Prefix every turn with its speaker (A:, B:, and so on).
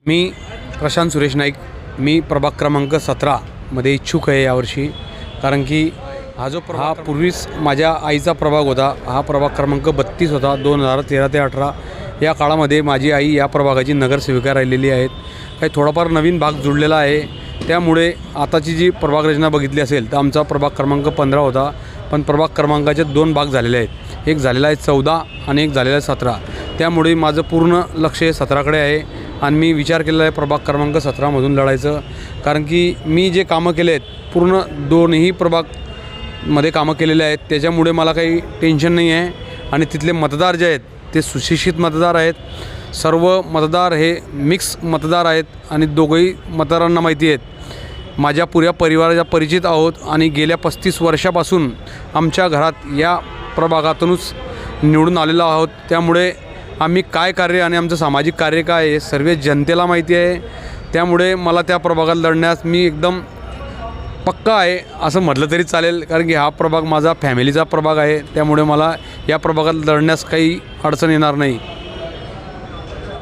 A: मी प्रशांत सुरेश नाईक. मी प्रभाग क्रमांक 17 मध्ये इच्छुक आहे यावर्षी. कारण की हा पूर्वीच माझ्या आईचा प्रभाग होता. हा प्रभाग क्रमांक 32 होता. 2013 ते 18 या काळामध्ये माझी आई या प्रभागाची नगरसेविका राहिलेली आहेत. काही थोडाफार नवीन भाग जुळलेला आहे. त्यामुळे आताची जी प्रभाग रचना बघितली असेल तर आमचा प्रभाग क्रमांक 15 होता. पण प्रभाग क्रमांकाचे 2 भाग झालेले आहेत. एक झालेला आहे 14 आणि एक झालेला आहे 17. त्यामुळे माझं पूर्ण लक्ष हे 17कडे आहे आणि मी विचार केलेला आहे प्रभाग क्रमांक 17मधून लढायचं. कारण की मी जे कामं केले आहेत पूर्ण दोन्ही प्रभागमध्ये कामं केलेले आहेत. त्याच्यामुळे मला काही टेन्शन नाही आहे. आणि तिथले मतदार जे आहेत ते सुशिक्षित मतदार आहेत. सर्व मतदार हे मिक्स मतदार आहेत आणि दोघंही मतदारांना माहिती आहेत. माझ्या पुऱ्या परिवाराच्या परिचित आहोत आणि गेल्या 35 वर्षापासून आमच्या घरात या प्रभागातूनच निवडून आलेलो आहोत. त्यामुळे आम्ही काय कार्य आणि आमचं सामाजिक कार्य काय आहे सर्व जनतेला माहिती आहे. त्यामुळे मला त्या प्रभागात लढण्यास मी एकदम पक्का आहे असं म्हटलं तरी चालेल. कारण की हा प्रभाग माझा फॅमिलीचा प्रभाग आहे. त्यामुळे मला या प्रभागात लढण्यास काही अडचण येणार नाही.